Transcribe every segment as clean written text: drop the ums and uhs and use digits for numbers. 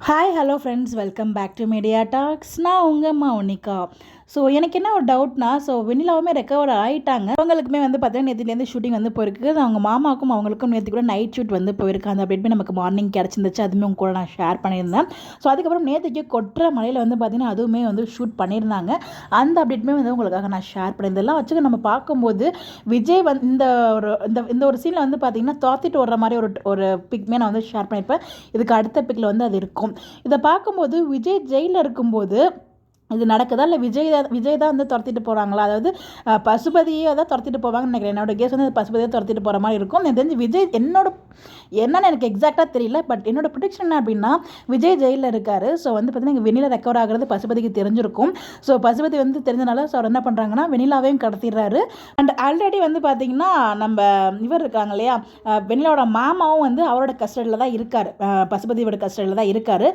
Hi hello friends, welcome back to Media Talks. நான் உங்கள் Mounika. So எனக்கு என்ன ஒரு டவுட்னா, வெண்ணிலாவுமே ரெக்கவர் ஆகிட்டாங்க. அவங்களுக்குமே பார்த்தீங்கன்னா நேற்றுலேருந்து ஷூட்டிங் போயிருக்கு. அவங்க மாமாவுக்கும் அவங்களுக்கும் நேற்று கூட நைட் ஷூட் போயிருக்கு. அந்த அப்டேட்மே நமக்கு மார்னிங் கிடச்சிருந்துச்சு. அதுவுமே உங்க கூட நான் ஷேர் பண்ணியிருந்தேன். ஸோ அதுக்கப்புறம் நேற்றுக்கு கொற்ற மலையில் பார்த்தீங்கன்னா அதுவுமே ஷூட் பண்ணியிருந்தாங்க. அந்த அப்டேட்மே உங்களுக்காக நான் ஷேர் பண்ணியிருந்தேன். வச்சுக்க நம்ம பார்க்கும்போது விஜய் இந்த ஒரு சீனில் பார்த்தீங்கன்னா தோத்திட்டு வர்ற மாதிரி ஒரு பிக்மே நான் ஷேர் பண்ணியிருப்பேன். இதுக்கு அடுத்த பிக்கில் அது இருக்கும். இதை பார்க்கும்போது விஜய் ஜெயிலில் இருக்கும்போது இது நடக்குதா இல்லை விஜய் தான் துரத்திட்டு போகிறாங்களா? அதாவது பசுபதியை தான் துரத்திட்டு போவாங்கன்னு நினைக்கிறேன். என்னோட கேஸ் பசுபதியை துரத்திட்டு போகிற மாதிரி இருக்கும். எனக்கு தெரிஞ்சு விஜய் என்னன்னு எனக்கு எக்ஸாக்டாக தெரியல. பட் என்னோட ப்ரிடிக்ஷன் என்ன அப்படின்னா, விஜய் ஜெயிலில் இருக்கார். ஸோ பார்த்தீங்கன்னா இங்கே வெண்ணிலா ரெக்கவர் ஆகிறது பசுபதிக்கு தெரிஞ்சிருக்கும். ஸோ பசுபதி தெரிஞ்சனால அவர் என்ன பண்ணுறாங்கன்னா வெண்ணிலாவையும் கடத்திடுறாரு. அண்ட் ஆல்ரெடி பார்த்தீங்கன்னா நம்ம இவர் இருக்காங்க இல்லையா, வெண்ணிலாவோட மாமாவும் அவரோட கஸ்டடியில் தான் இருக்கார். பசுபதியோட கஸ்டடியில் தான் இருக்கார்.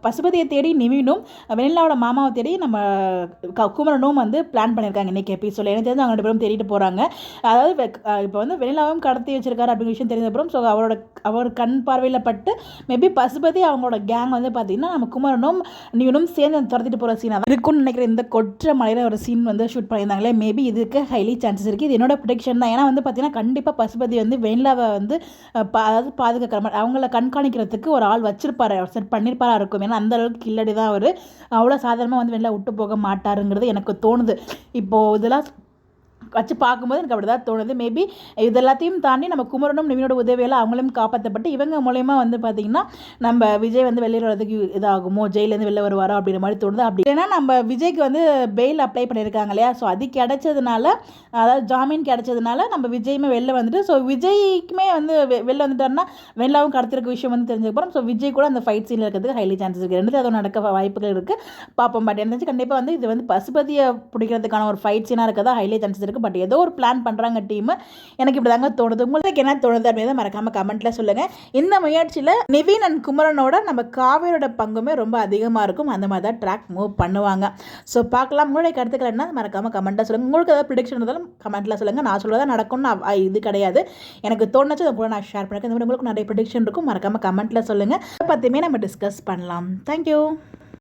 பசுபதியை தேடி நிவினும் வெண்ணிலாவோட மாமாவை தேடி நம்ம குமரனும் பிளான் பண்ணியிருக்காங்க இன்றைக்கி எபிசோட. எனக்கு தெரிஞ்சு அவங்க 2 பேரும் தேடிட்டு போகிறாங்க. அதாவது இப்போ வெண்ணிலாவும் கடத்தி வச்சிருக்காரு அப்படிங்கிற விஷயம் தெரிஞ்சப்பறம் ஸோ அவர் கண் பார்வையில் பட்டு மேபி பசுபதி அவங்களோட கேங் பார்த்தீங்கன்னா நம்ம குமரனும் நீனும் சேர்ந்து துரத்திட்டு போகிற சீனாக தான் இருக்குன்னு நினைக்கிறேன். இந்த கொற்ற மலையில் ஒரு சீன் ஷூட் பண்ணியிருந்தாங்களே, மேபி இதுக்கு ஹைலி சான்சஸ் இருக்குது. இது என்னோட ப்ரொடெக்ஷன் தான். ஏன்னா பார்த்தீங்கன்னா கண்டிப்பாக பசுபதி வெண்ணிலாவை அதாவது பாதுகாக்கிற மாதிரி அவங்கள கண்காணிக்கிறதுக்கு ஒரு ஆள் வச்சிருப்பாரு, செட் பண்ணியிருப்பாரா இருக்கும். ஏன்னா அந்த அளவுக்கு கில்லடி தான் அவர். அவ்வளோ சாதாரணமாக வெளில விட்டு போக மாட்டாருங்கிறது எனக்கு தோணுது. இப்போது இதெல்லாம் வச்சு பார்க்கும்போது எனக்கு அப்படி தான் தோணுது. மேபி இது எல்லாத்தையும் தாண்டி நம்ம குமரனும் நிவினோட உதவியெல்லாம் அவங்களும் காப்பாற்றப்பட்டு இவங்க மூலயமா பார்த்திங்கன்னா நம்ம விஜய் வெளியில் வரதுக்கு இதாகுமோ, ஜெயிலேருந்து வெளில வருவாரோ அப்படின்ற மாதிரி தோணுது. அப்படி ஏன்னா நம்ம விஜய்க்கு பெயில் அப்ளை பண்ணியிருக்காங்க இல்லையா, ஸோ அது கிடைச்சதுனால, அதாவது ஜாமீன் கிடைச்சதுனால நம்ம விஜயுமே வெளில வந்துட்டு, ஸோ விஜய்க்குமே வெளில வந்துட்டாருன்னா வெளிலாவும் கடத்திருக்க விஷயம் தெரிஞ்சதுக்கப்புறம் ஸோ விஜய் கூட அந்த ஃபைட் சீனில் இருக்கிறதுக்கு ஹைலி சான்சஸ் இருக்குது. ரெண்டு அது நடக்க வாய்ப்புகள் இருக்குது, பார்ப்போம். பட் என்ன கண்டிப்பாக இது பசுபதியை பிடிக்கிறதுக்கான ஒரு ஃபைட் சீனாக இருக்கிறதா ஹைலி சான்சஸ் இருக்குது. பட் ஏதோ ஒரு பிளான் பண்ணுறாங்க டீம். எனக்கு இப்படி தாங்க தோணுது. உங்களுக்கு என்ன தோணுது அப்படின்றத மறக்காமல் கமெண்ட்டில் சொல்லுங்கள். இந்த முயற்சியில் நிவின் அண்ட் குமரனோட நம்ம காவேரியோட பங்குமே ரொம்ப அதிகமாக இருக்கும். அந்த மாதிரி தான் ட்ராக் மூவ் பண்ணுவாங்க. ஸோ பார்க்கலாம். உங்களுடைய கருத்துக்கள் என்ன மறக்காமல் கமெண்ட்டில் சொல்லுங்கள். உங்களுக்கு ஏதாவது ப்ரிடிக்ஷன் இருந்தாலும் கமெண்ட்டில் சொல்லுங்கள். நான் சொல்கிறதா நடக்கும்னு இது கிடையாது, எனக்கு தோணுச்சு அதை கூட நான் ஷேர் பண்ணிருக்கேன். இந்த மாதிரி உங்களுக்கு நிறைய ப்ரிடிக்ஷன் இருக்கும், மறக்காமல் கமெண்ட்டில் சொல்லுங்கள். அதை பற்றியுமே நம்ம டிஸ்கஸ் பண்ணலாம். தேங்க்யூ.